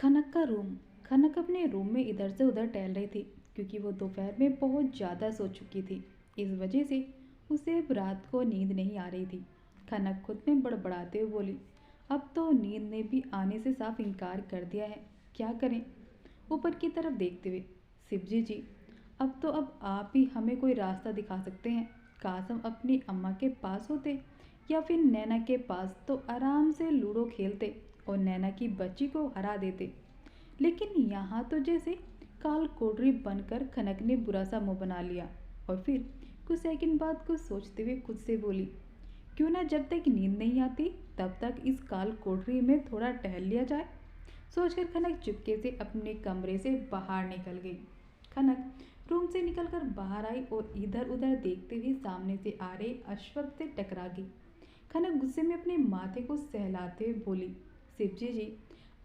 खनक का रूम। खनक अपने रूम में इधर से उधर टहल रही थी क्योंकि वो दोपहर में बहुत ज़्यादा सो चुकी थी। इस वजह से उसे अब रात को नींद नहीं आ रही थी। खनक खुद में बड़बड़ाते हुए बोली, अब तो नींद ने भी आने से साफ इनकार कर दिया है, क्या करें। ऊपर की तरफ देखते हुए, शिवजी जी, अब आप ही हमें कोई रास्ता दिखा सकते हैं। काश हम अपनी अम्मा के पास होते या फिर नैना के पास तो आराम से लूडो खेलते और नैना की बच्ची को हरा देते। लेकिन यहाँ तो जैसे काल कोठरी बनकर खनक ने बुरा सा मुंह बना लिया और फिर कुछ सेकंड बाद कुछ सोचते हुए खुद से बोली, क्यों ना जब तक नींद नहीं आती तब तक इस काल कोठरी में थोड़ा टहल लिया जाए। सोचकर खनक चुपके से अपने कमरे से बाहर निकल गई। खनक रूम से निकलकर बाहर आई और इधर उधर देखते हुए सामने से आ रहे अश्वत्थ से टकरा गई। खनक गुस्से में अपने माथे को सहलाते हुए बोली, शिवजी जी,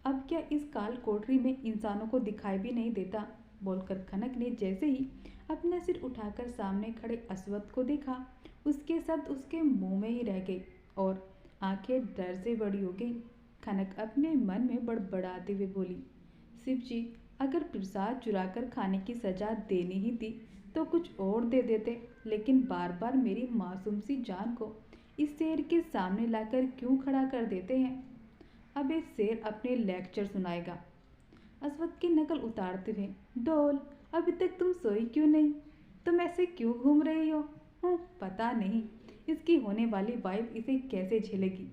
अब क्या इस काल कोठरी में इंसानों को दिखाई भी नहीं देता। बोलकर खनक ने जैसे ही अपना सिर उठाकर सामने खड़े अश्वत्थ को देखा, उसके शब्द उसके मुंह में ही रह गए और आंखें डर से बड़ी हो गई। खनक अपने मन में बड़बड़ाते हुए बोली, शिव जी, अगर प्रसाद चुराकर खाने की सजा देनी ही थी तो कुछ और दे देते, लेकिन बार बार मेरी मासूम सी जान को इस शेर के सामने लाकर क्यों खड़ा कर देते हैं। अब ये शेर अपने लेक्चर सुनाएगा। अश्वत्थ की नकल उतारते हुए, डोल, अभी तक तुम सोई क्यों नहीं? तुम ऐसे क्यों घूम रही हो? पता नहीं इसकी होने वाली वाइफ इसे कैसे झेलेगी।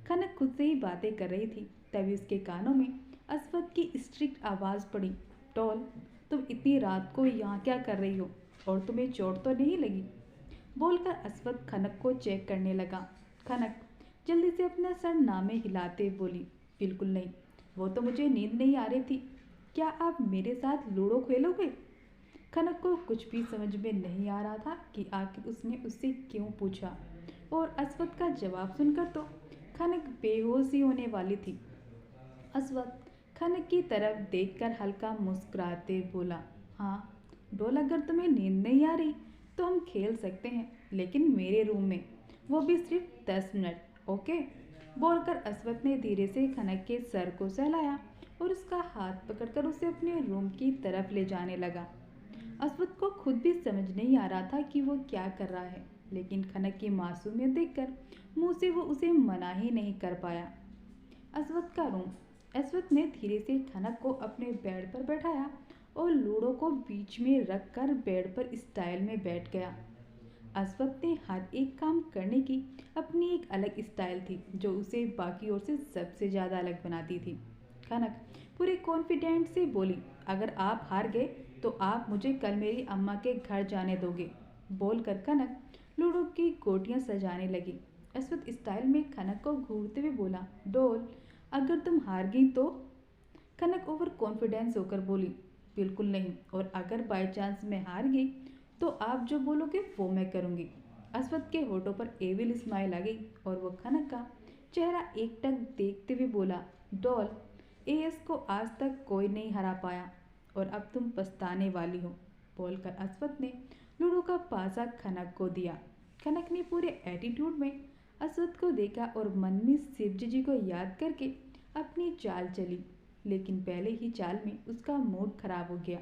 खनक खुद से ही बातें कर रही थी, तभी उसके कानों में अश्वत्थ की स्ट्रिक्ट आवाज़ पड़ी, डोल, तुम इतनी रात को यहाँ क्या कर रही हो और तुम्हें चोट तो नहीं लगी? बोलकर अश्वत्थ खनक को चेक करने लगा। खनक जल्दी से अपना सर नामे हिलाते बोली, बिल्कुल नहीं, वो तो मुझे नींद नहीं आ रही थी। क्या आप मेरे साथ लूडो खेलोगे? खनक को कुछ भी समझ में नहीं आ रहा था कि आखिर उसने उससे क्यों पूछा, और अश्वत्थ का जवाब सुनकर तो खनक बेहोश ही होने वाली थी। अश्वत्थ खनक की तरफ देखकर हल्का मुस्कुराते बोला, हाँ डोल, अगर तुम्हें नींद नहीं आ रही तो हम खेल सकते हैं, लेकिन मेरे रूम में, वो भी सिर्फ 10 मिनट, ओके। बोलकर अश्वत्थ ने धीरे से खनक के सर को सहलाया और उसका हाथ पकड़कर उसे अपने रूम की तरफ ले जाने लगा। अश्वत्थ को खुद भी समझ नहीं आ रहा था कि वो क्या कर रहा है, लेकिन खनक की मासूमियत देखकर मुंह से वो उसे मना ही नहीं कर पाया। अश्वत्थ का रूम। अश्वत्थ ने धीरे से खनक को अपने बेड पर बैठाया और लूडो को बीच में रखकर बेड पर स्टाइल में बैठ गया। अश्वत्थ ने हर एक काम करने की अपनी एक अलग स्टाइल थी जो उसे बाकी और से सबसे ज़्यादा अलग बनाती थी। खनक पूरे कॉन्फिडेंट से बोली, अगर आप हार गए तो आप मुझे कल मेरी अम्मा के घर जाने दोगे। बोलकर खनक लूडो की गोटियां सजाने लगी। अश्वत्थ स्टाइल में खनक को घूरते हुए बोला, डोल, अगर तुम हार गई तो? खनक ओवर कॉन्फिडेंस होकर बोली, बिल्कुल नहीं, और अगर बाय चांस मैं हार गई तो आप जो बोलोगे वो मैं करूँगी। अश्वत्थ के होठों पर एविल स्माइल आ गई और वो खनक का चेहरा एकटक देखते हुए बोला, डॉल, एएस को आज तक कोई नहीं हरा पाया और अब तुम पछताने वाली हो। बोलकर अश्वत्थ ने लूडो का पासा खनक को दिया। खनक ने पूरे एटीट्यूड में अश्वत्थ को देखा और मन में शिवजी जी को याद करके अपनी चाल चली, लेकिन पहले ही चाल में उसका मूड खराब हो गया।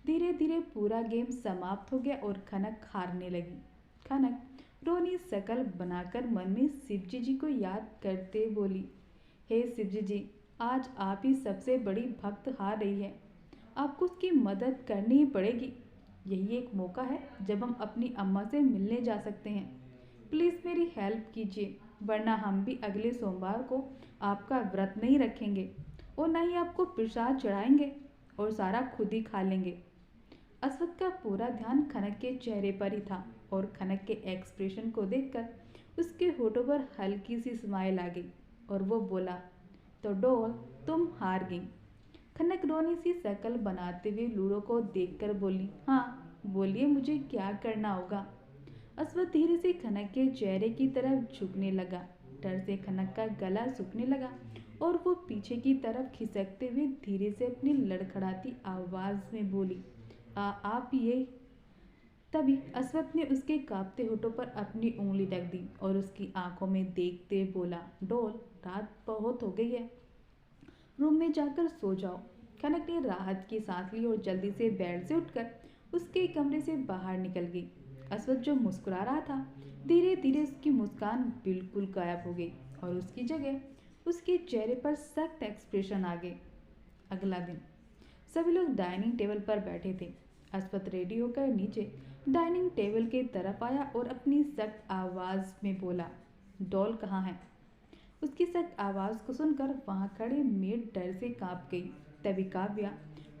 धीरे धीरे पूरा गेम समाप्त हो गया और खनक हारने लगी। खनक रोनी शकल बनाकर मन में शिवजी जी को याद करते बोली, हे शिवजी जी, आज आप ही सबसे बड़ी भक्त हार रही है, आपको उसकी मदद करनी ही पड़ेगी। यही एक मौका है जब हम अपनी अम्मा से मिलने जा सकते हैं। प्लीज़ मेरी हेल्प कीजिए, वरना हम भी अगले सोमवार को आपका व्रत नहीं रखेंगे और न ही आपको प्रसाद चढ़ाएंगे और सारा खुद ही खा लेंगे। अश्वत्थ का पूरा ध्यान खनक के चेहरे पर ही था और खनक के एक्सप्रेशन को देखकर उसके होठों पर हल्की सी स्माइल आ गई और वो बोला, तो डोल, तुम हार गई। खनक रोनी सी शक्ल बनाते हुए लूडो को देखकर बोली, हाँ बोलिए, मुझे क्या करना होगा। अश्वत्थ धीरे से खनक के चेहरे की तरफ झुकने लगा। डर से खनक का गला सूखने लगा और वो पीछे की तरफ खिसकते हुए धीरे से अपनी लड़खड़ाती आवाज़ में बोली, आप ये। तभी अश्वत्थ ने उसके कांपते होठों पर अपनी उंगली रख दी और उसकी आंखों में देखते बोला, डोल, रात बहुत हो गई है, रूम में जाकर सो जाओ। खनक ने राहत की सांस ली और जल्दी से बेड से उठकर उसके कमरे से बाहर निकल गई। असवद जो मुस्कुरा रहा था, धीरे धीरे उसकी मुस्कान बिल्कुल गायब हो गई और उसकी जगह उसके चेहरे पर सख्त एक्सप्रेशन आ गए। अगला दिन सभी लोग डाइनिंग टेबल पर बैठे थे। असवद रेडी होकर नीचे डाइनिंग टेबल के तरफ आया और अपनी सख्त आवाज में बोला, डॉल कहाँ है? उसकी सख्त आवाज को सुनकर वहां खड़े मेड डर से कांप गई। तभी काव्या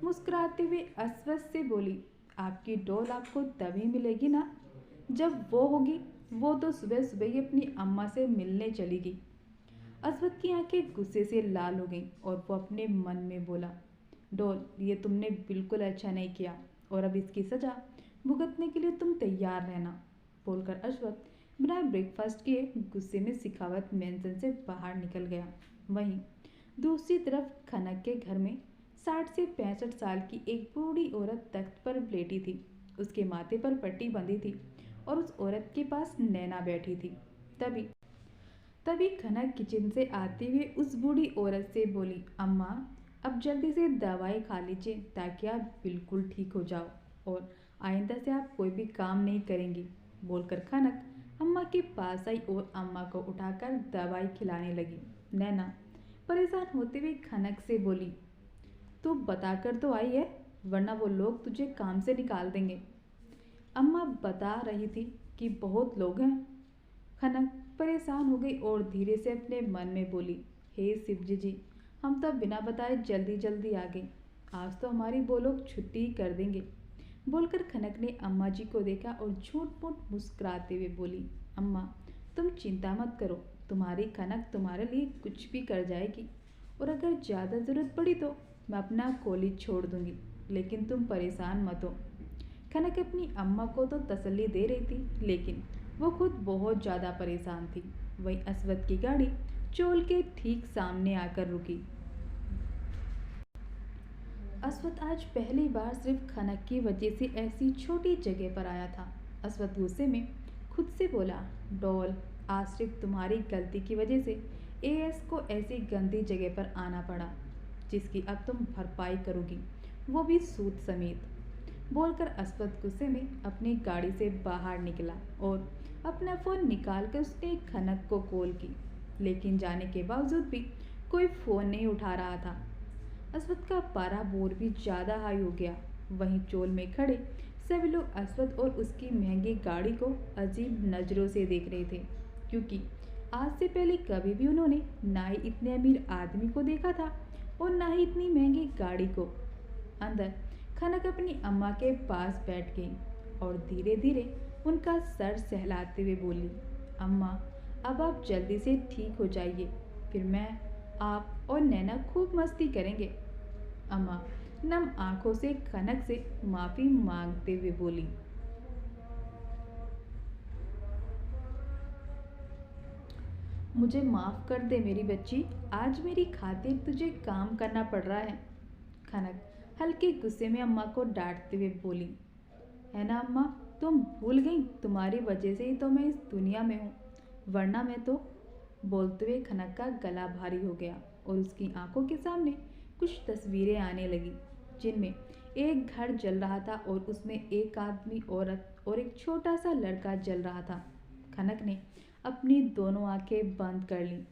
मुस्कुराते हुए अस्वस्थ से बोली, आपकी डॉल आपको तभी मिलेगी ना जब वो होगी। वो तो सुबह सुबह ही अपनी अम्मा से मिलने चली गई। अस्वद की आंखें गुस्से से लाल हो गईं और वो अपने मन में बोला, डॉल ये तुमने बिल्कुल अच्छा नहीं किया और अब इसकी सजा भुगतने के लिए तुम तैयार रहना। बोलकर अस्वद बिना ब्रेकफास्ट किए गुस्से में सिखावत मेंशन से बाहर निकल गया। वहीं दूसरी तरफ खनक के घर में 60 से 65 साल की एक बूढ़ी औरत तख्त पर लेटी थी। उसके माथे पर पट्टी बंधी थी और उस औरत के पास नैना बैठी थी। तभी तभी खनक किचन से आते हुए उस बूढ़ी औरत से बोली, अम्मा अब जल्दी से दवाई खा लीजिए ताकि आप बिल्कुल ठीक हो जाओ और आइंदा से आप कोई भी काम नहीं करेंगी। बोलकर खनक अम्मा के पास आई और अम्मा को उठाकर दवाई खिलाने लगी। नैना परेशान होते हुए खनक से बोली, तू बताकर तो आई है, वरना वो लोग तुझे काम से निकाल देंगे। अम्मा बता रही थी कि बहुत लोग हैं। खनक परेशान हो गई और धीरे से अपने मन में बोली, हे शिवजी जी, हम तो बिना बताए जल्दी जल्दी आ गए। आज तो हमारी वो लोग छुट्टी ही कर देंगे। बोलकर खनक ने अम्मा जी को देखा और झूठ मूठ मुस्कुराते हुए बोली, अम्मा तुम चिंता मत करो, तुम्हारी खनक तुम्हारे लिए कुछ भी कर जाएगी और अगर ज़्यादा ज़रूरत पड़ी तो मैं अपना कॉलेज छोड़ दूंगी, लेकिन तुम परेशान मत हो। खनक अपनी अम्मा को तो तसल्ली दे रही थी, लेकिन वो खुद बहुत ज़्यादा परेशान थी। वहीं असवद की गाड़ी चोल के ठीक सामने आकर रुकी। असवद आज पहली बार सिर्फ खनक की वजह से ऐसी छोटी जगह पर आया था। असवद गुस्से में खुद से बोला, डॉल आज सिर्फ तुम्हारी गलती की वजह से एएस को ऐसी गंदी जगह पर आना पड़ा जिसकी अब तुम भरपाई करोगी, वो भी सूद समेत। बोलकर असवद गुस्से में अपनी गाड़ी से बाहर निकला और अपना फ़ोन निकाल कर उसने खनक को कॉल की, लेकिन जाने के बावजूद भी कोई फ़ोन नहीं उठा रहा था। असवद का पारा बोर भी ज़्यादा हाई हो गया। वहीं चोल में खड़े सभी लोग असवद और उसकी महंगी गाड़ी को अजीब नज़रों से देख रहे थे, क्योंकि आज से पहले कभी भी उन्होंने ना ही इतने अमीर आदमी को देखा था और ना ही इतनी महंगी गाड़ी को। अंदर खनक अपनी अम्मा के पास बैठ गई और धीरे धीरे उनका सर सहलाते हुए बोली, अम्मा अब आप जल्दी से ठीक हो जाइए, फिर मैं आप और नैना खूब मस्ती करेंगे। अम्मा नम आंखों से खनक से माफ़ी मांगते हुए बोली, मुझे माफ़ कर दे मेरी बच्ची, आज मेरी खातिर तुझे काम करना पड़ रहा है। खनक हल्के गुस्से में अम्मा को डांटते हुए बोली, है ना अम्मा, तुम भूल गई तुम्हारी वजह से ही तो मैं इस दुनिया में हूँ, वरना मैं तो। बोलते हुए खनक का गला भारी हो गया और उसकी आंखों के सामने कुछ तस्वीरें आने लगी, जिनमें एक घर जल रहा था और उसमें एक आदमी, औरत और एक छोटा सा लड़का जल रहा था। खनक ने अपनी दोनों आंखें बंद कर लीं।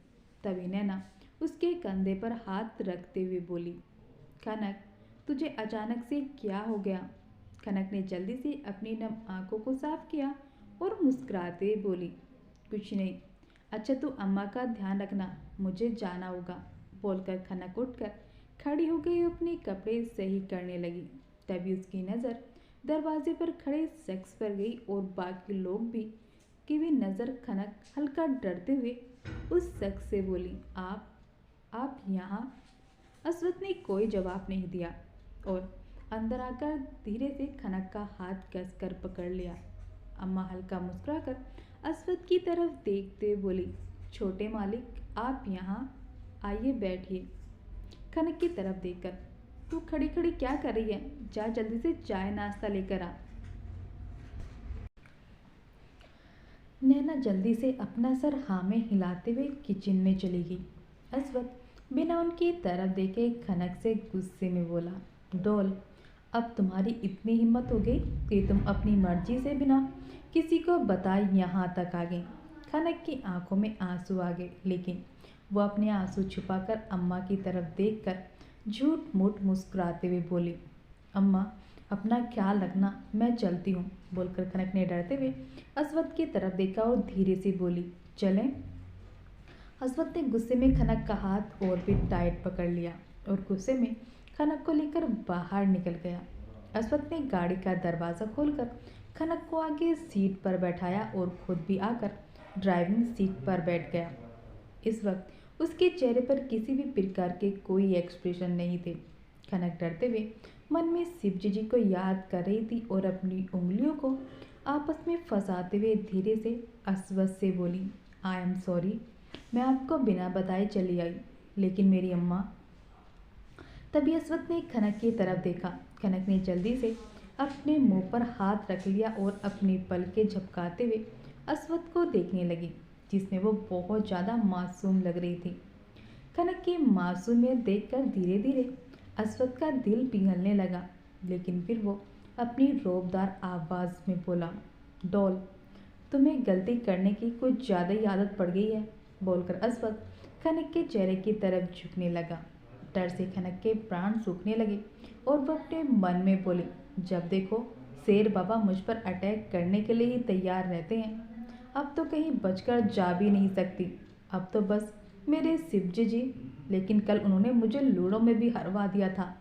तभी नैना उसके कंधे पर हाथ रखते हुए बोली, खनक तुझे अचानक से क्या हो गया? खनक ने जल्दी से अपनी नम आंखों को साफ किया और मुस्कुराते हुए बोली, कुछ नहीं। अच्छा तू अम्मा का ध्यान रखना, मुझे जाना होगा। बोलकर खनक उठकर खड़ी हो गई और अपने कपड़े सही करने लगी। तभी उसकी नज़र दरवाजे पर खड़े शख्स पर गई और बाकी लोग भी की भी नज़र खनक हल्का डरते हुए उस शख्स से बोली, आप यहाँ? असवद ने कोई जवाब नहीं दिया और अंदर आकर धीरे से खनक का हाथ कसकर पकड़ लिया। अम्मा हल्का मुस्कुराकर असवद की तरफ देखते हुए बोली, छोटे मालिक आप यहाँ आइए बैठिए। खनक की तरफ देखकर, तू खड़ी खड़ी क्या कर रही है, जा जल्दी से चाय नाश्ता लेकर आ। नैना जल्दी से अपना सर हाँ में हिलाते हुए किचन में चली गई। असवद बिना उनकी तरफ देखे खनक से गुस्से में बोला, डोल, अब तुम्हारी इतनी हिम्मत हो गई कि तुम अपनी मर्जी से बिना किसी को बताए यहाँ तक आ गई। खनक की आंखों में आंसू आ गए, लेकिन वो अपने आंसू छुपाकर अम्मा की तरफ देखकर झूठ मूठ मुस्कुराते हुए बोली, अम्मा, अपना ख्याल रखना, मैं चलती हूँ। बोलकर खनक ने डरते हुए अस्वद की तरफ देखा और धीरे से बोली, चलें। अस्वद ने गुस्से में खनक का हाथ और भी टाइट पकड़ लिया और गुस्से में खनक को लेकर बाहर निकल गया। अस्वद ने गाड़ी का दरवाज़ा खोलकर खनक को आगे सीट पर बैठाया और खुद भी आकर ड्राइविंग सीट पर बैठ गया। इस वक्त उसके चेहरे पर किसी भी प्रकार के कोई एक्सप्रेशन नहीं थे। खनक डरते हुए मन में शिवजी जी को याद कर रही थी और अपनी उंगलियों को आपस में फंसाते हुए धीरे से अस्वद से बोली, आई एम सॉरी, मैं आपको बिना बताए चली आई, लेकिन मेरी अम्मा। तभी अस्वद ने खनक की तरफ देखा। खनक ने जल्दी से अपने मुंह पर हाथ रख लिया और अपनी पलकें झपकाते हुए अस्वद को देखने लगी, जिसमें वो बहुत ज़्यादा मासूम लग रही थी। खनक की मासूमियत देखकर धीरे धीरे अस्वद का दिल पिघलने लगा, लेकिन फिर वो अपनी रौबदार आवाज़ में बोला, डॉल, तुम्हें गलती करने की कुछ ज़्यादा ही आदत पड़ गई है। बोलकर अस्वद खनक के चेहरे की तरफ झुकने लगा। डर से खनक के प्राण सूखने लगे और वो अपने मन में बोली, जब देखो शेर बाबा मुझ पर अटैक करने के लिए ही तैयार रहते हैं, अब तो कहीं बचकर जा भी नहीं सकती। अब तो बस मेरे शिवजी जी, लेकिन कल उन्होंने मुझे लूडो में भी हरवा दिया था।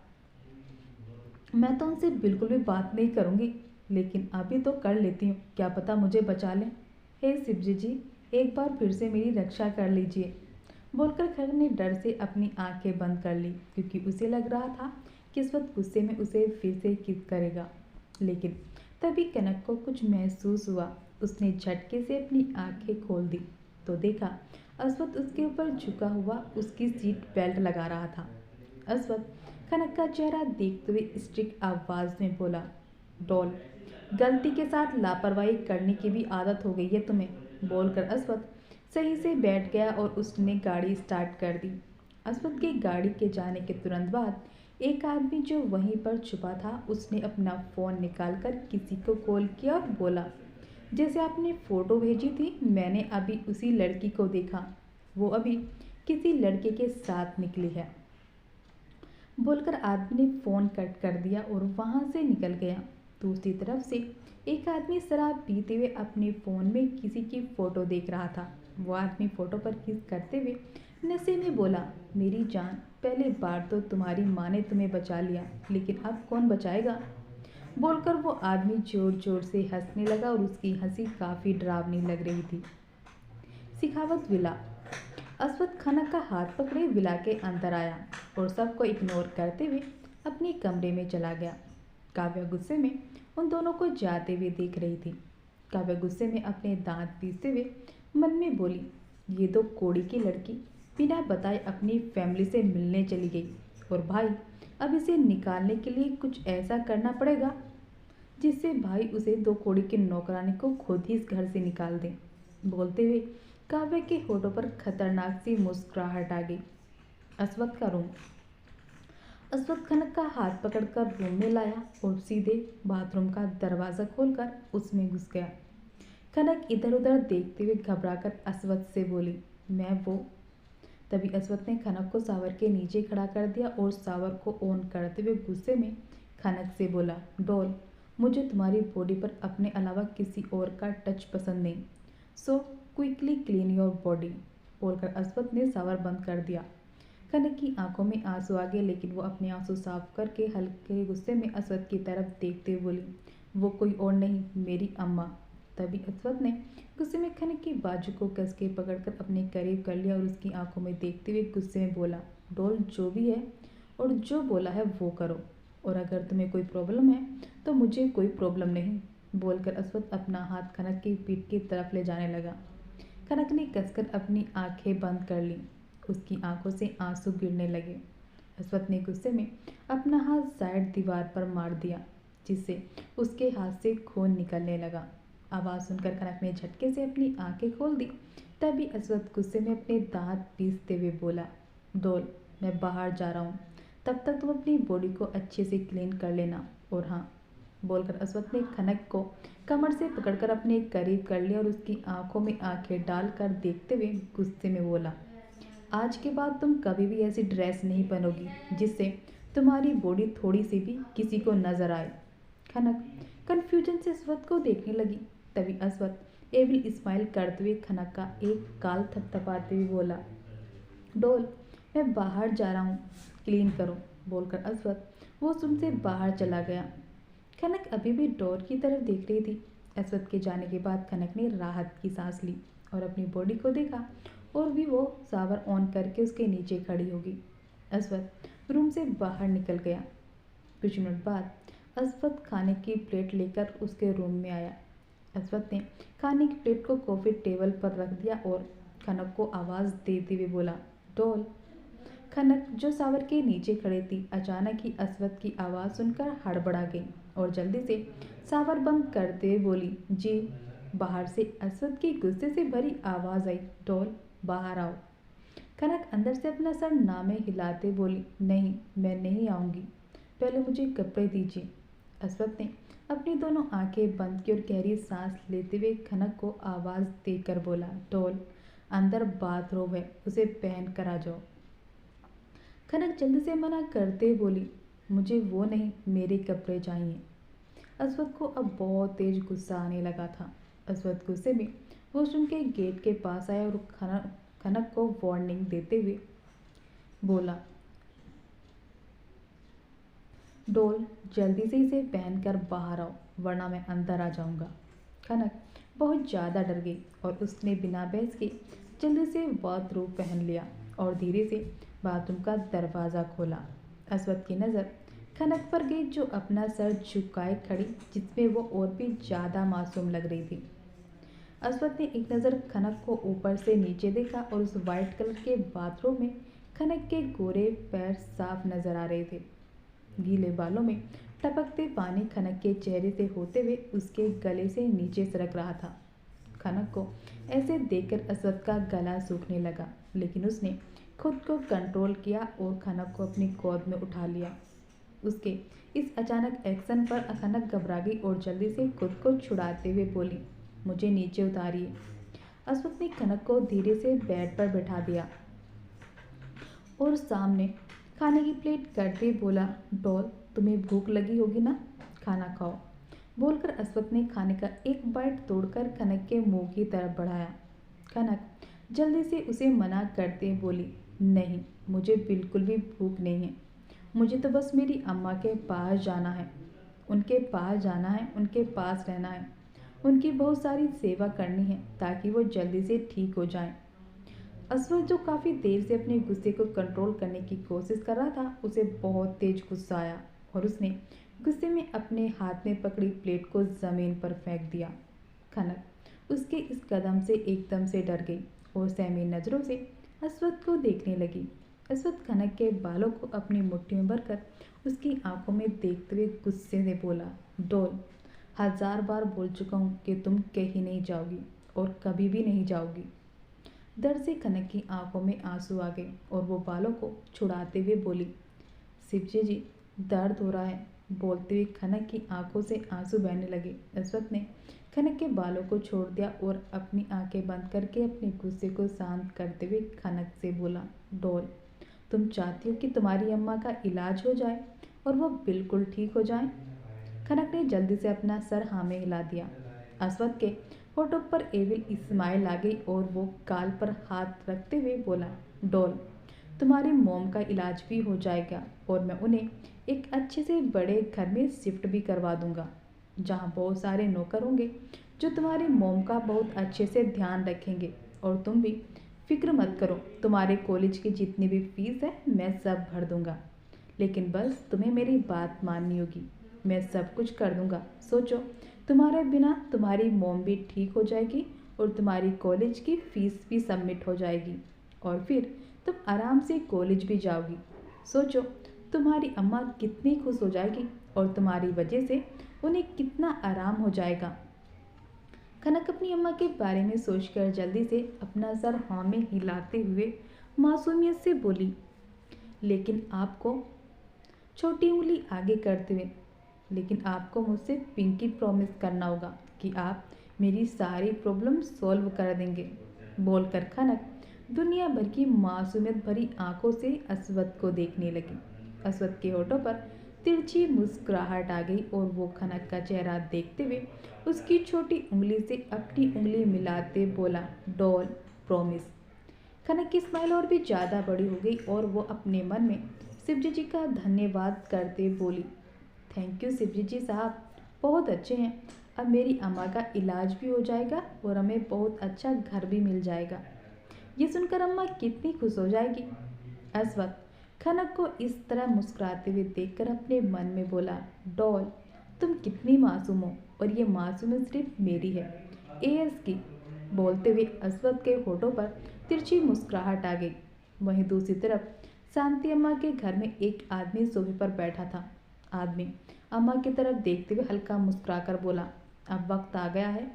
मैं तो उनसे बिल्कुल भी बात नहीं करूँगी, लेकिन अभी तो कर लेती हूँ, क्या पता मुझे बचा लें। हे शिवजी जी, एक बार फिर से मेरी रक्षा कर लीजिए। बोलकर खनक ने डर से अपनी आंखें बंद कर ली, क्योंकि उसे लग रहा था कि इस वक्त गुस्से में उसे फिर से किस करेगा। लेकिन तभी कनक को कुछ महसूस हुआ। उसने झटके से अपनी आंखें खोल दी तो देखा अस्वद उसके ऊपर झुका हुआ उसकी सीट बेल्ट लगा रहा था। अस्वद खनक का चेहरा देखते हुए स्ट्रिक्ट आवाज में बोला, डॉल, गलती के साथ लापरवाही करने की भी आदत हो गई है तुम्हें। बोलकर अस्वद सही से बैठ गया और उसने गाड़ी स्टार्ट कर दी। अस्वद की गाड़ी के जाने के तुरंत बाद एक आदमी जो वहीं पर छुपा था, उसने अपना फ़ोन निकालकर किसी को कॉल किया और बोला, जैसे आपने फ़ोटो भेजी थी, मैंने अभी उसी लड़की को देखा, वो अभी किसी लड़के के साथ निकली है। बोलकर आदमी ने फ़ोन कट कर दिया और वहाँ से निकल गया। दूसरी तरफ से एक आदमी शराब पीते हुए अपने फ़ोन में किसी की फ़ोटो देख रहा था। वो आदमी फ़ोटो पर किस करते हुए नशे में बोला, मेरी जान, पहले बार तो तुम्हारी माँ ने तुम्हें बचा लिया, लेकिन अब कौन बचाएगा। बोलकर वो आदमी जोर जोर से हंसने लगा और उसकी हंसी काफ़ी डरावनी लग रही थी। सिखावत विला। अस्वद खनक का हाथ पकड़े विला के अंदर आया और सबको इग्नोर करते हुए अपने कमरे में चला गया। काव्या गुस्से में उन दोनों को जाते हुए देख रही थी। काव्या गुस्से में अपने दांत पीसते हुए मन में बोली, ये दो कोड़ी की लड़की बिना बताए अपनी फैमिली से मिलने चली गई, और भाई अब इसे निकालने के लिए कुछ ऐसा करना पड़ेगा जिससे भाई उसे दो कोड़ी के नौकरानी को खुद ही इस घर से निकाल दे। बोलते हुए काव्या के होठों पर खतरनाक सी मुस्कुराहट आ गई। अस्वद का रूम। अस्वद खनक का हाथ पकड़कर रूम में लाया और सीधे बाथरूम का दरवाज़ा खोलकर उसमें घुस गया। खनक इधर उधर देखते हुए घबराकर अस्वद से बोली, मैं वो। तभी अस्वद ने खनक को शावर के नीचे खड़ा कर दिया और शावर को ऑन करते हुए गुस्से में खनक से बोला, डॉल, मुझे तुम्हारी बॉडी पर अपने अलावा किसी और का टच पसंद नहीं, so quickly clean your body. बोलकर अस्वद ने शावर बंद कर दिया। खनक की आंखों में आंसू आ गए, लेकिन वो अपने आंसू साफ करके हल्के गुस्से में अस्वद की तरफ देखते हुए बोली, वो कोई और नहीं, मेरी अम्मा। तभी अस्वद ने गुस्से में खनक की बाजू को कस के पकड़कर अपने करीब कर लिया और उसकी आंखों में देखते हुए गुस्से में बोला, डॉल, जो भी है और जो बोला है वो करो, और अगर तुम्हें कोई प्रॉब्लम है तो मुझे कोई प्रॉब्लम नहीं। बोलकर अस्वद अपना हाथ खनक की पीठ की तरफ ले जाने लगा। खनक ने कसकर अपनी आंखें बंद कर ली। उसकी आंखों से आंसू गिरने लगे। अस्वद ने गुस्से में अपना हाथ साइड दीवार पर मार दिया, जिससे उसके हाथ से खून निकलने लगा। आवाज़ सुनकर खनक ने झटके से अपनी आंखें खोल दी। तभी अस्वद गुस्से में अपने दांत पीसते हुए बोला, डॉल, मैं बाहर जा रहा हूँ, तब तक तुम अपनी बॉडी को अच्छे से क्लीन कर लेना। और हाँ, बोलकर अस्वथ ने खनक को कमर से पकड़कर अपने करीब कर लिया और उसकी आंखों में आंखें डालकर देखते हुए गुस्से में बोला, आज के बाद तुम कभी भी ऐसी ड्रेस नहीं पहनोगी जिससे तुम्हारी बॉडी थोड़ी सी भी किसी को नजर आए। खनक कन्फ्यूजन से अस्वथ को देखने लगी। तभी अस्वथ एविल स्माइल करते हुए खनक का एक गाल थपथपाते हुए बोला, डोल, मैं बाहर जा रहा हूँ, क्लीन करो। बोलकर अस्वथ वॉशरूम से बाहर चला गया। खनक अभी भी डोर की तरफ देख रही थी। अस्वथ के जाने के बाद खनक ने राहत की सांस ली और अपनी बॉडी को देखा और भी वो शावर ऑन करके उसके नीचे खड़ी होगी। अस्वथ रूम से बाहर निकल गया। कुछ मिनट बाद अस्वथ खाने की प्लेट लेकर उसके रूम में आया। अस्वथ ने खाने की प्लेट को कॉफ़ी टेबल पर रख दिया और खनक को आवाज़ देते हुए बोला, डोल। खनक जो शावर के नीचे खड़ी थी अचानक ही अस्वथ की आवाज़ सुनकर हड़बड़ा गई और जल्दी से शावर बंद करते हुए बोली, जी। बाहर से अस्वथ की गुस्से से भरी आवाज़ आई, डोल, बाहर आओ। खनक अंदर से अपना सर नामे हिलाते बोली, नहीं, मैं नहीं आऊँगी, पहले मुझे कपड़े दीजिए। अस्वथ ने अपनी दोनों आंखें बंद की और गहरी सांस लेते हुए खनक को आवाज़ देकर बोला, डोल, अंदर बाथरूम है, उसे पहन कर आ जाओ। खनक जल्दी से मना करते बोली, मुझे वो नहीं, मेरे कपड़े चाहिए। अस्वथ को अब बहुत तेज गुस्सा आने लगा था। अस्वथ गुस्से में वॉशरूम के गेट के पास आया और खनक को वार्निंग देते हुए बोला, डोल, जल्दी से इसे पहनकर बाहर आओ वरना मैं अंदर आ जाऊंगा। खनक बहुत ज़्यादा डर गई और उसने बिना बहस के जल्दी से बाथरूम पहन लिया और धीरे से बाथरूम का दरवाज़ा खोला। अस्वथ की नज़र खनक पर गई जो अपना सर झुकाए खड़ी, जिसमें वो और भी ज़्यादा मासूम लग रही थी। अस्वथ ने एक नज़र खनक को ऊपर से नीचे देखा और उस वाइट कलर के बाथरूम में खनक के गोरे पैर साफ नजर आ रहे थे। गीले बालों में टपकते पानी खनक के चेहरे से होते हुए उसके गले से नीचे सरक रहा था। खनक को ऐसे देखकर अस्वथ का गला सूखने लगा, लेकिन उसने खुद को कंट्रोल किया और खनक को अपनी गोद में उठा लिया। उसके इस अचानक एक्शन पर खनक घबरा गई और जल्दी से खुद को छुड़ाते हुए बोली, मुझे नीचे उतारिए। अस्वथ ने खनक को धीरे से बेड पर बैठा दिया और सामने खाने की प्लेट करते बोला, डॉल, तुम्हें भूख लगी होगी ना, खाना खाओ। बोलकर अस्वथ ने खाने का एक बाइट तोड़कर खनक के मुंह की तरफ बढ़ाया। खनक जल्दी से उसे मना करते बोली, नहीं, मुझे बिल्कुल भी भूख नहीं है, मुझे तो बस मेरी अम्मा के पास जाना है, उनके पास जाना है, उनके पास रहना है, उनकी बहुत सारी सेवा करनी है ताकि वो जल्दी से ठीक हो जाएं। अस्वथ जो काफ़ी देर से अपने गुस्से को कंट्रोल करने की कोशिश कर रहा था, उसे बहुत तेज गुस्सा आया और उसने गुस्से में अपने हाथ में पकड़ी प्लेट को ज़मीन पर फेंक दिया। खनक उसके इस कदम से एकदम से डर गई और सहमी नज़रों से अस्वथ को देखने लगी। अस्वथ खनक के बालों को अपनी मुट्ठी में भरकर उसकी आंखों में देखते हुए गुस्से से बोला, डोल, 1000 बार बोल चुका हूँ कि तुम कहीं नहीं जाओगी और कभी भी नहीं जाओगी। दर्द से खनक की आंखों में आंसू आ गए और वो बालों को छुड़ाते हुए बोली, शिवजी जी, दर्द हो रहा है। बोलते हुए खनक की आंखों से आंसू बहने लगे। अस्वथ ने खनक के बालों को छोड़ दिया और अपनी आंखें बंद करके अपने गुस्से को शांत करते हुए खनक से बोला, डोल, तुम चाहती हो कि तुम्हारी अम्मा का इलाज हो जाए और वो बिल्कुल ठीक हो जाए। खनक ने जल्दी से अपना सर हाँ में हिला दिया। अस्वथ के होठों पर एविल स्माइल आ गई और वो गाल पर हाथ रखते हुए बोला, डोल, तुम्हारी मोम का इलाज भी हो जाएगा और मैं उन्हें एक अच्छे से बड़े घर में शिफ्ट भी करवा दूंगा, जहाँ बहुत सारे नौकर होंगे जो तुम्हारी मोम का बहुत अच्छे से ध्यान रखेंगे। और तुम भी फिक्र मत करो, तुम्हारे कॉलेज की जितनी भी फीस है मैं सब भर दूंगा, लेकिन बस तुम्हें मेरी बात माननी होगी। मैं सब कुछ कर दूंगा। सोचो, तुम्हारे बिना तुम्हारी मोम भी ठीक हो जाएगी और तुम्हारी कॉलेज की फीस भी सबमिट हो जाएगी और फिर तुम आराम से कॉलेज भी जाओगी। सोचो, तुम्हारी अम्मा कितनी खुश हो जाएगी और तुम्हारी वजह से उन्हें कितना आराम हो जाएगा। खनक अपनी अम्मा के बारे में सोचकर जल्दी से अपना सर हाँ में हिलाते हुए मासूमियत से बोली, लेकिन आपको छोटी उंगली आगे करते हुए, लेकिन आपको मुझसे पिंकी प्रॉमिस करना होगा कि आप मेरी सारी प्रॉब्लम सॉल्व कर देंगे, बोलकर खनक दुनिया भर की मासूमियत भरी आंखों से अस्वद को देखने लगी। अस्वद के होठों पर तिरछी मुस्कुराहट आ गई और वो खनक का चेहरा देखते हुए उसकी छोटी उंगली से अपनी उंगली मिलाते बोला, डॉल प्रॉमिस। खनक की स्माइल और भी ज़्यादा बड़ी हो गई और वो अपने मन में शिवजी जी का धन्यवाद करते बोली, थैंक यू शिवजी जी साहब, बहुत अच्छे हैं। अब मेरी अम्मा का इलाज भी हो जाएगा और हमें बहुत अच्छा घर भी मिल जाएगा। ये सुनकर अम्मा कितनी खुश हो जाएगी। अस्वद खनक को इस तरह मुस्कुराते हुए देखकर अपने मन में बोला, डॉल तुम कितनी मासूम हो और ये मासूमियत सिर्फ मेरी है, एएस की। बोलते हुए अस्वद के होठों पर तिरछी मुस्कुराहट आ गई। वहीं दूसरी तरफ शांति अम्मा के घर में एक आदमी सोफे पर बैठा था। आदमी अम्मा की तरफ देखते हुए हल्का मुस्कुराकर बोला, अब वक्त आ गया है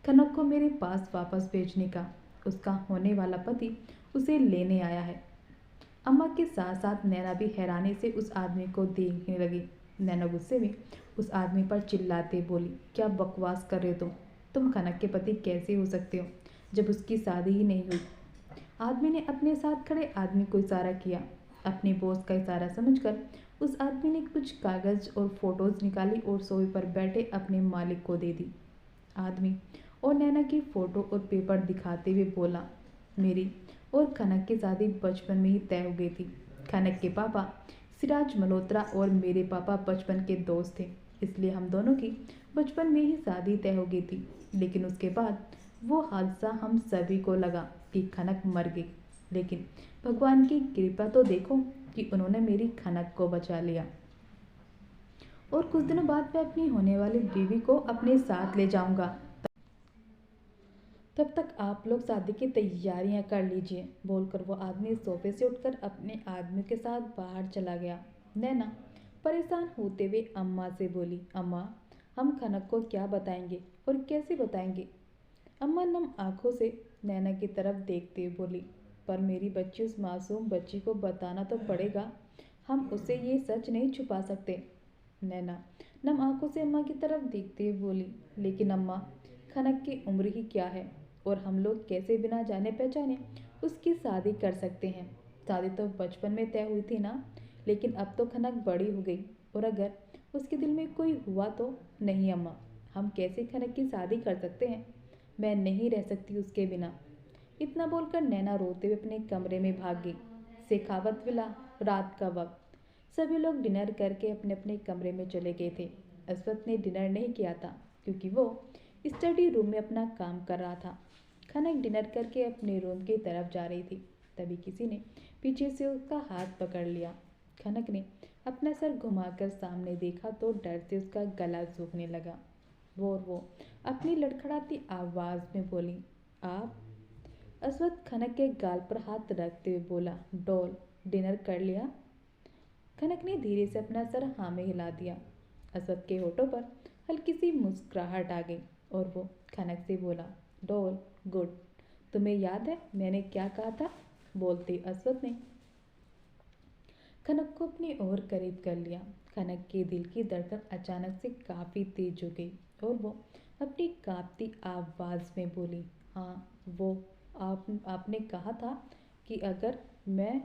खनक को मेरे पास वापस भेजने का। उसका होने वाला पति उसे लेने आया है। अम्मा के साथ साथ नैना भी हैरानी से उस आदमी को देखने लगी। नैना गुस्से में उस आदमी पर चिल्लाते बोली, क्या बकवास कर रहे हो तुम खनक के पति कैसे हो सकते हो जब उसकी शादी ही नहीं हुई। आदमी ने अपने साथ खड़े आदमी को इशारा किया। अपने बॉस का इशारा समझकर उस आदमी ने कुछ कागज और फोटोज निकाली और सोफे पर बैठे अपने मालिक को दे दी। आदमी और नैना की फोटो और पेपर दिखाते हुए बोला, मेरी और खनक की शादी बचपन में ही तय हो गई थी। खनक के पापा सिराज मल्होत्रा और मेरे पापा बचपन के दोस्त थे, इसलिए हम दोनों की बचपन में ही शादी तय हो गई थी। लेकिन उसके बाद वो हादसा हम सभी को लगा कि खनक मर गई, लेकिन भगवान की कृपा तो देखो कि उन्होंने मेरी खनक को बचा लिया और कुछ दिनों बाद मैं अपनी होने वाली बीवी को अपने साथ ले जाऊंगा। तब तक आप लोग शादी की तैयारियां कर लीजिए, बोलकर वो आदमी सोफे से उठकर अपने आदमी के साथ बाहर चला गया। नैना परेशान होते हुए अम्मा से बोली, अम्मा हम खनक को क्या बताएंगे और कैसे बताएंगे। अम्मा नम आंखों से नैना की तरफ देखते हुए बोली, पर मेरी बच्ची उस मासूम बच्ची को बताना तो पड़ेगा, हम उसे ये सच नहीं छुपा सकते। नैना नम आंखों से अम्मा की तरफ देखते हुए बोली, लेकिन अम्मा खनक की उम्र ही क्या है और हम लोग कैसे बिना जाने पहचाने उसकी शादी कर सकते हैं। शादी तो बचपन में तय हुई थी ना, लेकिन अब तो खनक बड़ी हो गई और अगर उसके दिल में कोई हुआ तो। नहीं अम्मा, हम कैसे खनक की शादी कर सकते हैं, मैं नहीं रह सकती उसके बिना। इतना बोलकर नैना रोते हुए अपने कमरे में भाग गई। शेखावत विला, रात का वक्त। सभी लोग डिनर करके अपने अपने कमरे में चले गए थे। अस्वद ने डिनर नहीं किया था क्योंकि वो स्टडी रूम में अपना काम कर रहा था। खनक डिनर करके अपने रूम की तरफ जा रही थी, तभी किसी ने पीछे से उसका हाथ पकड़ लिया। खनक ने अपना सर घुमाकर सामने देखा तो डर से उसका गला सूखने लगा। वो अपनी लड़खड़ाती आवाज में बोली, आप। अस्वद खनक के गाल पर हाथ रखते हुए बोला, डॉल डिनर कर लिया। खनक ने धीरे से अपना सर हाँ में हिला दिया। अस्वद के होठों पर हल्की सी मुस्कुराहट आ गई और वो खनक से बोला, डॉल गुड, तुम्हें याद है मैंने क्या कहा था। बोलते अस्वद ने खनक को अपनी ओर करीब कर लिया। खनक के दिल की धड़कन अचानक से काफी तेज हो गई और वो अपनी कांपती आवाज में बोली, हाँ वो आपने कहा था कि अगर मैं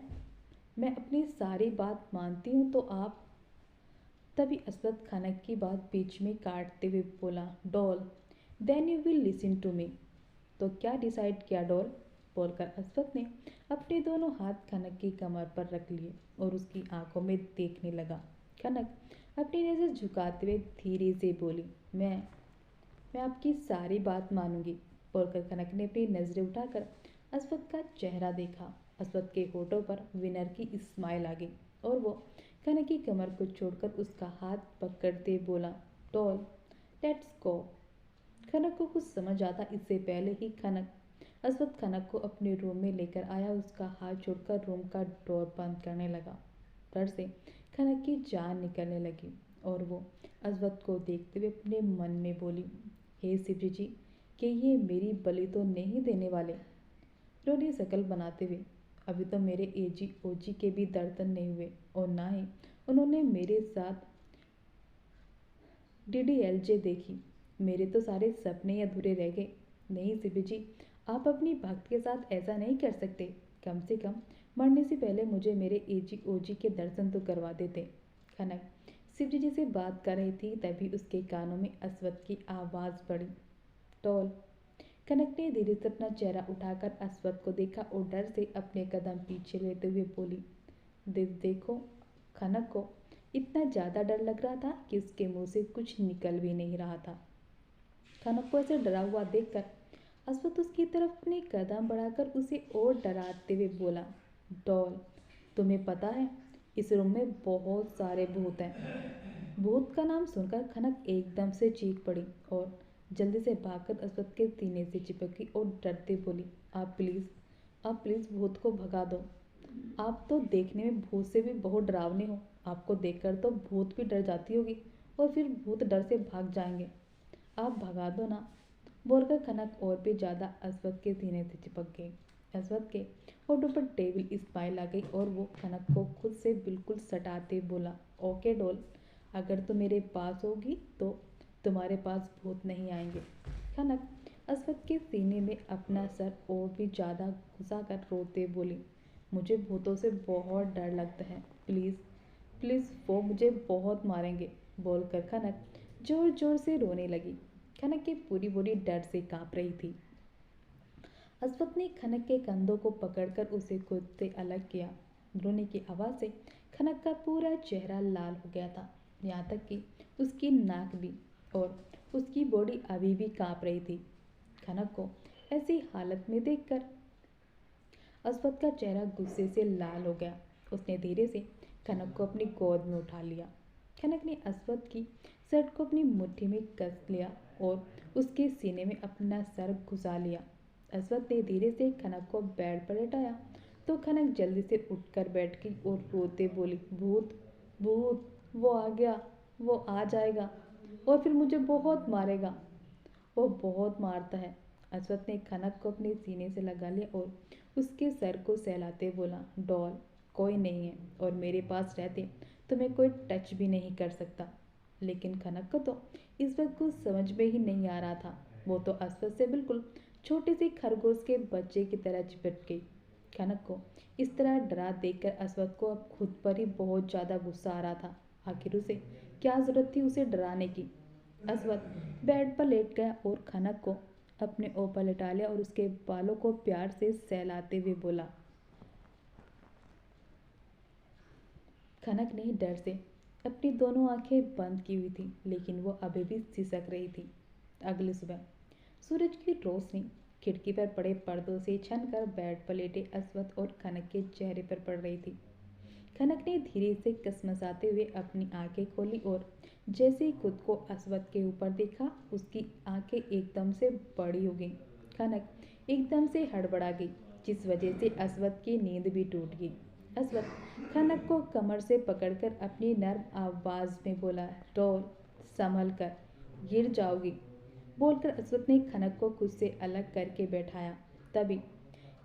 अपनी सारी बात मानती हूँ तो आप। तभी अस्वद खनक की बात बीच में काटते हुए बोला, डॉल then you will listen to me. तो क्या डिसाइड किया डॉल। बोलकर अस्वद ने अपने दोनों हाथ खनक की कमर पर रख लिए और उसकी आंखों में देखने लगा। खनक अपनी नज़र झुकाते हुए धीरे से बोली, मैं आपकी सारी बात मानूंगी। बोलकर खनक ने अपनी नजरें उठाकर अस्वद का चेहरा देखा। अस्वद के होठों पर विनर की स्माइल आ गई और वो खनक की कमर को छोड़कर उसका हाथ पकड़ते बोला, डॉल लेट्स गो। खनक को कुछ समझ आता इससे पहले ही अस्वद खनक को अपने रूम में लेकर आया। उसका हाथ छोड़कर रूम का डोर बंद करने लगा। डर से खनक की जान निकलने लगी और वो अस्वद को देखते हुए अपने मन में बोली, हे शिवजी जी, कि ये मेरी बलि तो नहीं देने वाले। रोनी शकल बनाते हुए अभी तो मेरे एजी ओजी के भी दर्शन नहीं हुए और ना ही उन्होंने मेरे साथ डीडीएलजे देखी। मेरे तो सारे सपने ही अधूरे रह गए। नहीं शिव जी, आप अपनी भक्त के साथ ऐसा नहीं कर सकते। कम से कम मरने से पहले मुझे मेरे एजी ओजी के दर्शन तो करवा देते। कनक शिव जी से बात कर रही थी, तभी उसके कानों में अस्वथ की आवाज़ पड़ी, टोल। कनक ने धीरे से अपना चेहरा उठाकर अस्वथ को देखा और डर से अपने कदम पीछे लेते हुए बोली, देखो। खनक को इतना ज़्यादा डर लग रहा था कि उसके मुंह से कुछ निकल भी नहीं रहा था। खनक को ऐसे डरा हुआ देखकर अस्वथ उसकी तरफ अपने कदम बढ़ाकर उसे और डराते हुए बोला, डॉल, तुम्हें पता है इस रूम में बहुत सारे भूत हैं। भूत का नाम सुनकर खनक एकदम से चीख पड़ी और जल्दी से भागकर अस्वथ के सीने से चिपक गई और डरते बोली, आप प्लीज़ भूत को भगा दो। आप तो देखने में भूत से भी बहुत डरावने हो। आपको देखकर तो भूत भी डर जाती होगी और फिर भूत डर से भाग जाएंगे। आप भगा दो ना, बोलकर खनक और भी ज़्यादा अस्वथ के सीने से चिपक गई। अस्वथ के होठों पर टेबल स्माइल आ गई और वो खनक को खुद से बिल्कुल सटाते बोला, ओके डॉल, अगर तुम मेरे पास होगी तो तुम्हारे पास भूत नहीं आएंगे। खनक अस्वथ के सीने में अपना सर और भी ज़्यादा घुसाकर रोते बोली, मुझे भूतों से बहुत डर लगता है, प्लीज़ प्लीज़, वो मुझे बहुत मारेंगे, बोलकर खनक जोर जोर से रोने लगी। खनक की पूरी बॉडी डर से कांप रही थी। अस्वथ ने खनक के कंधों को पकड़कर उसे खुद से अलग किया। रोने की आवाज़ से खनक का पूरा चेहरा लाल हो गया था, यहाँ तक कि उसकी नाक भी, और उसकी बॉडी अभी भी कांप रही थी। खनक को ऐसी हालत में देखकर अस्वथ का चेहरा गुस्से से लाल हो गया। उसने धीरे से खनक को अपनी गोद में उठा लिया। खनक ने अस्वथ की शर्ट को अपनी मुट्ठी में कस लिया और उसके सीने में अपना सर घुसा लिया। अस्वथ ने धीरे से खनक को बेड पर लेटाया तो खनक जल्दी से उठकर बैठ गई और रोते बोली, भूत भूत, वो आ गया, वो आ जाएगा और फिर मुझे बहुत मारेगा, वो बहुत मारता है। अस्वथ ने खनक को अपने सीने से लगा लिया और उसके सर को सहलाते बोला, डॉल, कोई नहीं है और मेरे पास रहते तुम्हें कोई टच भी नहीं कर सकता। लेकिन खनक को तो इस वक्त कुछ समझ में ही नहीं आ रहा था। वो तो अस्वथ से बिल्कुल छोटी सी खरगोश के बच्चे की तरह चिपट गई। खनक को इस तरह डरा देखकर अस्वथ को अब खुद पर ही बहुत ज़्यादा गुस्सा आ रहा था। आखिर उसे क्या जरूरत थी उसे डराने की। अस्वथ बेड पर लेट गया और खनक को अपने ऊपर लेटा लिया और उसके बालों को प्यार से सहलाते हुए बोला। खनक ने डर से अपनी दोनों आंखें बंद की हुई थी, लेकिन वो अभी भी सिसक रही थी। अगली सुबह सूरज की रोशनी खिड़की पर पड़े पर्दों से छन कर बेड पर लेटे अस्वथ और खनक के चेहरे पर पड़ रही थी। खनक ने धीरे से कसमसाते हुए अपनी आंखें खोली और जैसे ही खुद को अस्वथ के ऊपर देखा, उसकी आंखें एकदम से बड़ी हो गईं। खनक एकदम से हड़बड़ा गई, जिस वजह से अस्वथ की नींद भी टूट गई। अस्वथ खनक को कमर से पकड़कर अपनी नर्म आवाज में बोला, डॉल, संभल कर, गिर जाओगी, बोलकर अस्वथ ने खनक को खुद से अलग करके बैठाया। तभी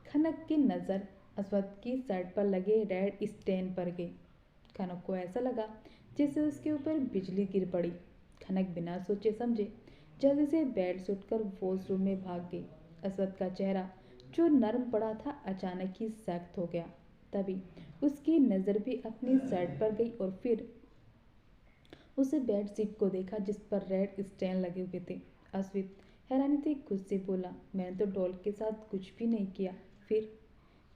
खनक की नज़र अस्वथ की शर्ट पर लगे रेड स्टेन पर गई। खनक को ऐसा लगा जैसे उसके ऊपर बिजली गिर पड़ी। खनक बिना सोचे समझे जल्दी से बेड से उठकर वॉशरूम में भाग गई। अस्वथ का चेहरा जो नर्म पड़ा था अचानक ही सख्त हो गया। तभी उसकी नज़र भी अपनी शर्ट पर गई और फिर उसे बेड शीट को देखा जिस पर रेड स्टेन लगे हुए थे। अस्वित हैरानी से खुद से बोला, मैंने तो डॉल के साथ कुछ भी नहीं किया। फिर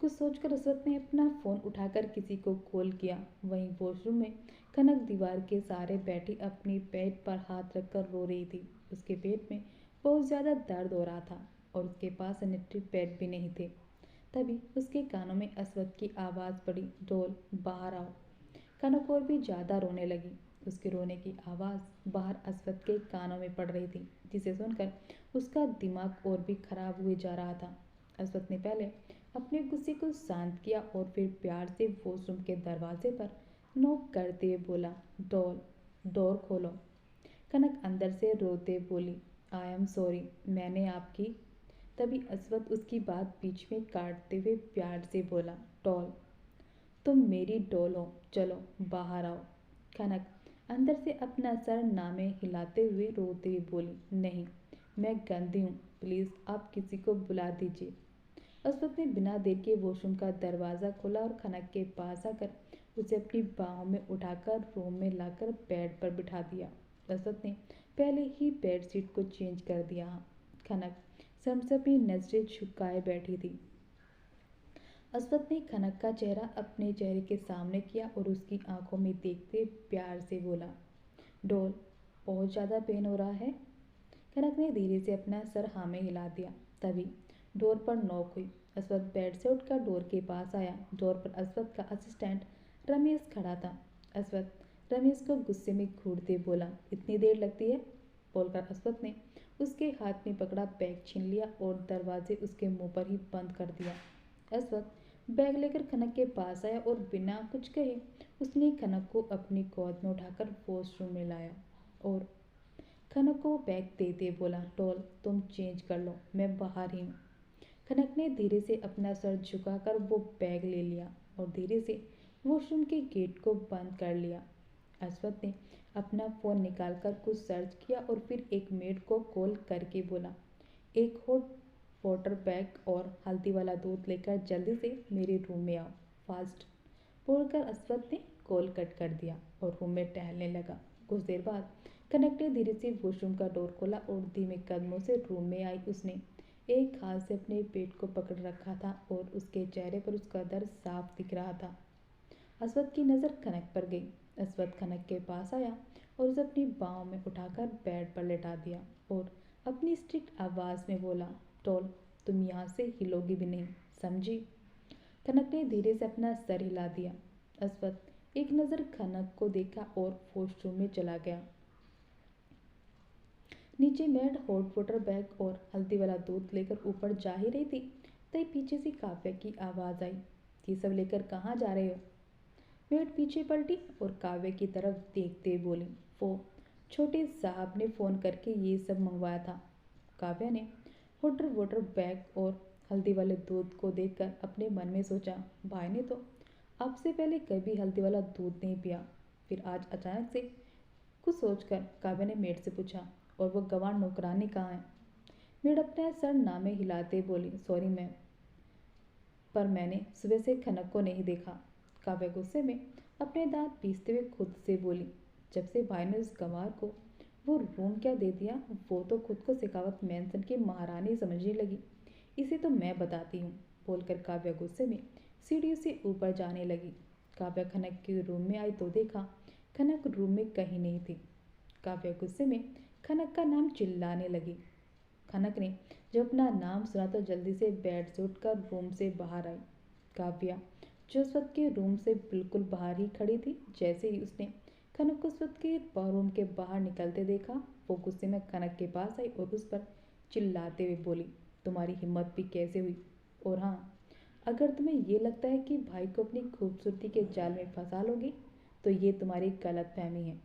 कुछ सोचकर अस्वत ने अपना फ़ोन उठाकर किसी को कॉल किया। वहीं वॉशरूम में कनक दीवार के सहारे बैठी अपनी पेट पर हाथ रखकर रो रही थी। उसके पेट में बहुत ज़्यादा दर्द हो रहा था और उसके पास सैनिटरी पैड भी नहीं थे। तभी उसके कानों में अस्वत की आवाज़ पड़ी, डॉल, बाहर आओ। कनक और भी ज़्यादा रोने लगी। उसके रोने की आवाज़ बाहर अस्वत के कानों में पड़ रही थी, जिसे सुनकर उसका दिमाग और भी खराब हुए जा रहा था। अस्वत ने पहले अपने गुस्से को शांत किया और फिर प्यार से वॉशरूम के दरवाजे पर नॉक करते हुए बोला, डॉल, डोर खोलो। कनक अंदर से रोते बोली, आई एम सॉरी, तभी अस्वद उसकी बात बीच में काटते हुए प्यार से बोला, डॉल, तुम मेरी डॉल हो, चलो बाहर आओ। खनक अंदर से अपना सर नामे हिलाते हुए रोते हुए बोली, नहीं, मैं गंदी हूँ, प्लीज़ आप किसी को बुला दीजिए। अस्वद ने बिना देर के वॉशरूम का दरवाज़ा खोला और खनक के पास आकर उसे अपनी बाहों में उठाकर रूम में लाकर बेड पर बिठा दिया। अस्वद ने पहले ही बेडशीट को चेंज कर दिया। खनक शर्म से अपनी नजरें झुकाए बैठी थी। अस्वद ने खनक का चेहरा अपने चेहरे के सामने किया और उसकी आंखों में देखते प्यार से बोला, डोल, बहुत ज़्यादा पेन हो रहा है। खनक ने धीरे से अपना सर हाँ में हिला दिया। तभी डोर पर नॉक हुई। अस्वद बेड से उठकर डोर के पास आया। डोर पर अस्वद का असिस्टेंट रमेश खड़ा था। अस्वद रमेश को गुस्से में घूरते बोला, इतनी देर लगती है, बोलकर अस्वद ने उसके हाथ में पकड़ा बैग छीन लिया और दरवाजे उसके मुंह पर ही बंद कर दिया। अस्वद बैग लेकर खनक के पास आया और बिना कुछ कहे उसने खनक को अपनी गोद में उठाकर वॉशरूम में लाया और खनक को बैग देते बोला, टोल, तुम चेंज कर लो, मैं बाहर ही हूँ। खनक ने धीरे से अपना सर झुकाकर वो बैग ले लिया और धीरे से वॉशरूम के गेट को बंद कर लिया। अस्वद ने अपना फ़ोन निकालकर कुछ सर्च किया और फिर एक मेड को कॉल करके बोला, एक हॉट वाटर बैग और हल्दी वाला दूध लेकर जल्दी से मेरे रूम में आओ, फास्ट, बोलकर अस्वद ने कॉल कट कर दिया और रूम में टहलने लगा। कुछ देर बाद कनक ने धीरे से वॉशरूम का डोर खोला और धीमे कदमों से रूम में आई। उसने एक हाथ से अपने पेट को पकड़ रखा था और उसके चेहरे पर उसका दर्द साफ दिख रहा था। अस्वद की नज़र खनक पर गई। अस्वद खनक के पास आया और उसे अपनी बाहों में उठाकर बेड पर लेटा दिया और अपनी स्ट्रिक्ट आवाज़ में बोला, टोल, तुम यहाँ से हिलोगी भी नहीं, समझी। खनक ने धीरे से अपना सर हिला दिया। अस्वद एक नज़र खनक को देखा और वॉशरूम में चला गया। नीचे मेड हॉट वाटर बैग और हल्दी वाला दूध लेकर ऊपर जा ही रही थी तभी पीछे से काव्या की आवाज़ आई, ये सब लेकर कहाँ जा रहे हो। मेड पीछे पलटी और काव्या की तरफ देखते बोली, वो छोटे साहब ने फ़ोन करके ये सब मंगवाया था। काव्या ने हॉट वाटर बैग और हल्दी वाले दूध को देखकर अपने मन में सोचा, भाई ने तो आपसे पहले कभी हल्दी वाला दूध नहीं पिया। फिर आज अचानक से कुछ सोचकर काव्या ने मेड से पूछा, और वो गंवार नौकरानी कहाँ है। मेड अपना सर नामे हिलाते बोली, सॉरी मैम, पर मैंने सुबह से खनक को नहीं देखा। काव्या गुस्से में अपने दांत पीसते हुए खुद से बोली, जब से भाई ने उस गंवार को वो रूम क्या दे दिया, वो तो खुद को शेखावत मैंसन की महारानी समझने लगी। इसे तो मैं बताती हूँ, बोलकर काव्या गुस्से में सीढ़ी से ऊपर जाने लगी। काव्या खनक के रूम में आई तो देखा खनक रूम में कहीं नहीं थी। काव्या गुस्से में खनक का नाम चिल्लाने लगी। खनक ने जब अपना नाम सुना तो जल्दी से बेड से उठकर रूम से बाहर आई। काव्या जो उस वक्त के रूम से बिल्कुल बाहर ही खड़ी थी, जैसे ही उसने खनक को उस वक्त के रूम के बाहर निकलते देखा, वो गुस्से में खनक के पास आई और उस पर चिल्लाते हुए बोली, तुम्हारी हिम्मत भी कैसे हुई, और हाँ, अगर तुम्हें ये लगता है कि भाई को अपनी खूबसूरती के जाल में फंसा लोगी तो ये तुम्हारी गलत फहमी है।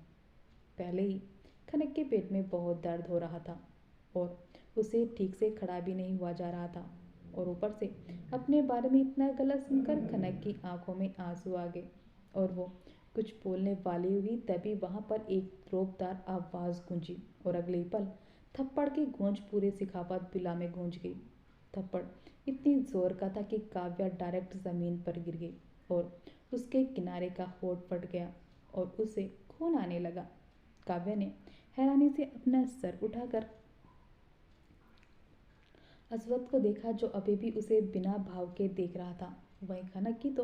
पहले ही खनक के पेट में बहुत दर्द हो रहा था और उसे ठीक से खड़ा भी नहीं हुआ जा रहा था और ऊपर से अपने बारे में इतना गलत सुनकर खनक की आंखों में आंसू आ गए और वो कुछ बोलने वाली हुई तभी वहां पर एक रोबदार आवाज़ गूंजी और अगले पल थप्पड़ की गूंज पूरे सिखावत विला में गूंज गई। थप्पड़ इतनी जोर का था कि काव्या डायरेक्ट ज़मीन पर गिर गई और उसके किनारे का होंठ फट गया और उसे खून आने लगा। काव्या ने हैरानी से अपना सर उठाकर अस्वद को देखा जो अभी भी उसे बिना भाव के देख रहा था। वहीं खनक की तो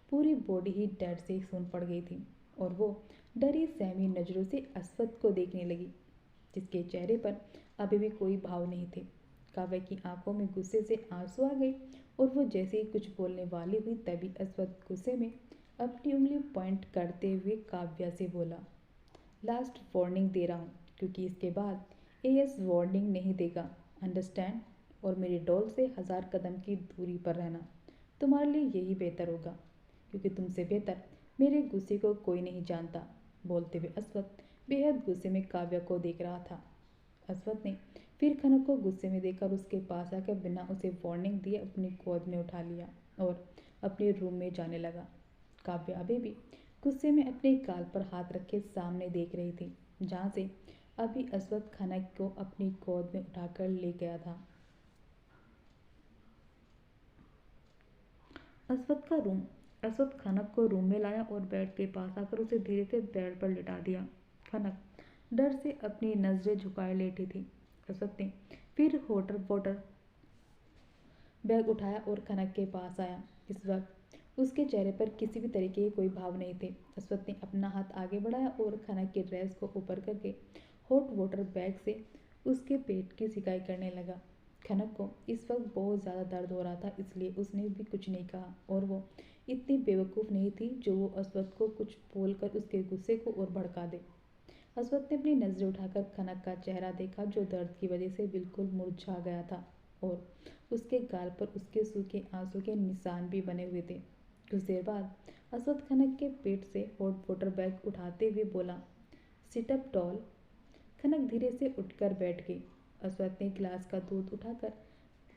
पूरी बॉडी ही डर से सून पड़ गई थी और वो डरी सहमी नज़रों से अस्वद को देखने लगी, जिसके चेहरे पर अभी भी कोई भाव नहीं थे। काव्या की आंखों में गुस्से से आंसू आ गए और वो जैसे ही कुछ बोलने वाली हुई तभी अस्वद गुस्से में अपनी उंगली पॉइंट करते हुए काव्या से बोला, लास्ट वार्निंग दे रहा हूँ, क्योंकि इसके बाद एएस वार्निंग नहीं देगा, अंडरस्टैंड, और मेरी डॉल से 1000 कदम की दूरी पर रहना तुम्हारे लिए यही बेहतर होगा, क्योंकि तुमसे बेहतर मेरे गुस्से को कोई नहीं जानता। बोलते हुए अस्वद बेहद गुस्से में काव्या को देख रहा था। अस्वद ने फिर खनक को गुस्से में देखकर उसके पास आकर बिना उसे वार्निंग दिए अपनी गोद में उठा लिया और अपने रूम में जाने लगा। काव्या अभी भी गुस्से में अपने गाल पर हाथ रखे सामने देख रही थी, जहाँ से अभी अश्वत्थ खनक को अपनी गोद में उठाकर ले गया था। अश्वत्थ खनक को रूम में लाया और बेड के पास आकर उसे धीरे से बेड पर लिटा दिया। खनक डर से अपनी नजरें झुकाए लेटी थी। अश्वत्थ ने फिर वाटर बैग उठाया और खनक के पास आया। इस वक्त उसके चेहरे पर किसी भी तरीके के कोई भाव नहीं थे। अश्वत्थ ने अपना हाथ आगे बढ़ाया और खनक के ड्रेस को ऊपर करके हॉट वाटर बैग से उसके पेट की सिकाई करने लगा। खनक को इस वक्त बहुत ज़्यादा दर्द हो रहा था, इसलिए उसने भी कुछ नहीं कहा और वो इतनी बेवकूफ़ नहीं थी जो वो अश्वत्थ को कुछ बोलकर उसके गुस्से को और भड़का दे। अश्वत्थ ने अपनी नज़रें उठाकर खनक का चेहरा देखा, जो दर्द की वजह से बिल्कुल मुरझा गया था और उसके गाल पर उसके सूखे आंसू के निशान भी बने हुए थे। कुछ देर बाद अश्वत्थ खनक के पेट से हॉट वाटर बैग उठाते हुए बोला, सिट अप डॉल। खनक धीरे से उठकर बैठ गई। अश्वत्थ ने गिलास का दूध उठाकर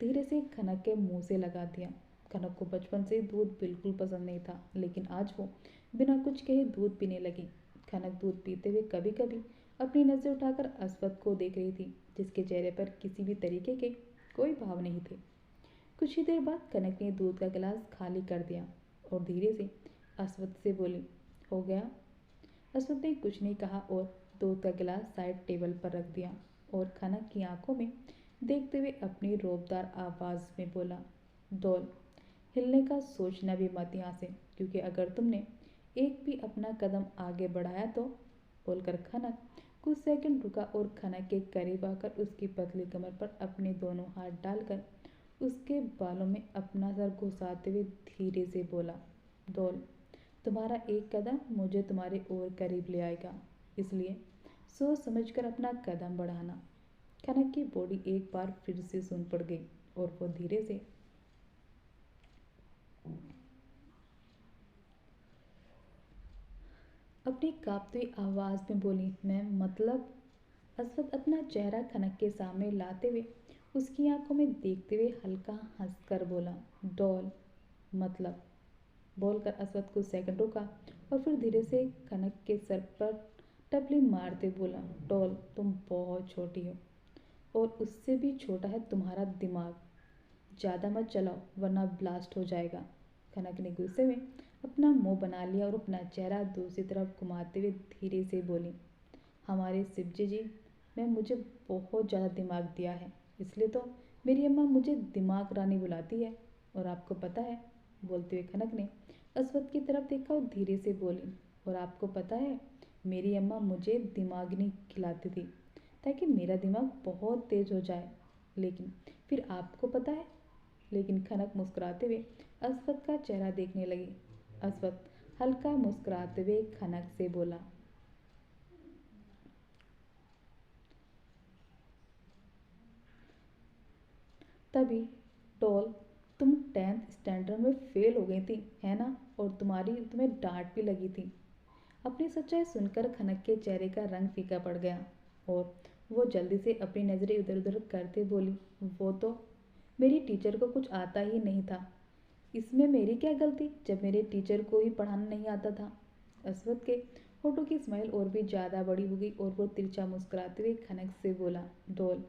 धीरे से खनक के मुंह से लगा दिया। खनक को बचपन से दूध बिल्कुल पसंद नहीं था, लेकिन आज वो बिना कुछ कहे दूध पीने लगी। खनक दूध पीते हुए कभी कभी अपनी नज़र उठाकर अश्वत्थ को देख रही थी, जिसके चेहरे पर किसी भी तरीके के कोई भाव नहीं थे। कुछ ही देर बाद खनक ने दूध का गिलास खाली कर दिया और धीरे से अश्वत्थ से बोली, हो गया। अश्वत्थ ने कुछ नहीं कहा और दूध का गिलास साइड टेबल पर रख दिया और खनक की आंखों में देखते हुए अपनी रोबदार आवाज़ में बोला, डॉल, हिलने का सोचना भी मत यहाँ से, क्योंकि अगर तुमने एक भी अपना कदम आगे बढ़ाया तो। बोलकर खनक कुछ सेकंड रुका और खनक के करीब आकर उसकी पतली कमर पर अपने दोनों हाथ डालकर उसके बालों में अपना सर घुसाते हुए धीरे से बोला, डॉल, तुम्हारा एक कदम मुझे तुम्हारे और करीब ले आएगा, इसलिए सोच समझकर अपना कदम बढ़ाना। खनक की बॉडी एक बार फिर से सुन पड़ गई और वो धीरे से अपनी कांपती हुई आवाज़ में बोली, मैं मतलब। अश्वत्थ अपना चेहरा खनक के सामने लाते हुए उसकी आंखों में देखते हुए हल्का हंसकर बोला, डॉल, मतलब। बोलकर अश्वत्थ कुछ सेकंड रुका और फिर धीरे से खनक के सर पर टपली मारते बोला, डॉल, तुम बहुत छोटी हो और उससे भी छोटा है तुम्हारा दिमाग। ज़्यादा मत चलाओ वरना ब्लास्ट हो जाएगा। खनक ने गुस्से में अपना मुंह बना लिया और अपना चेहरा दूसरी तरफ घुमाते हुए धीरे से बोली, हमारे शिवजी जी ने मुझे बहुत ज़्यादा दिमाग दिया है, इसलिए तो मेरी अम्मा मुझे दिमाग रानी बुलाती है। और आपको पता है। बोलते हुए खनक ने अश्वत्थ की तरफ देखा और धीरे से बोली, और आपको पता है, मेरी अम्मा मुझे दिमागनी खिलाती थी ताकि मेरा दिमाग बहुत तेज हो जाए। लेकिन फिर आपको पता है। लेकिन खनक मुस्कुराते हुए अश्वत्थ का चेहरा देखने लगी। अश्वत्थ हल्का मुस्कुराते हुए खनक से बोला, तभी, डॉल, तुम 10th स्टैंडर्ड में फेल हो गई थी, है ना? और तुम्हें डांट भी लगी थी। अपनी सच्चाई सुनकर खनक के चेहरे का रंग फीका पड़ गया और वो जल्दी से अपनी नज़रें इधर उधर करते बोली, वो तो मेरी टीचर को कुछ आता ही नहीं था। इसमें मेरी क्या गलती जब मेरे टीचर को ही पढ़ाना नहीं आता था। अश्वत्थ के होठों की स्माइल और भी ज़्यादा बड़ी हो गई और वो तिरछा मुस्कुराते हुए खनक से बोला, डोल,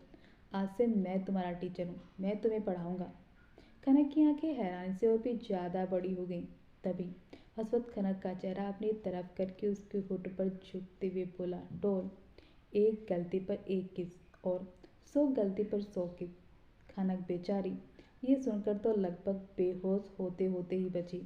आज से मैं तुम्हारा टीचर हूँ, मैं तुम्हें पढ़ाऊँगा। खनक की आंखें हैरानी से और भी ज़्यादा बड़ी हो गईं। तभी अश्वत्थ खनक का चेहरा अपनी तरफ करके उसके होठों पर झुकते हुए बोला, डोल, एक गलती पर एक किस और 100 गलती पर 100 किस। खनक बेचारी ये सुनकर तो लगभग बेहोश होते होते ही बची।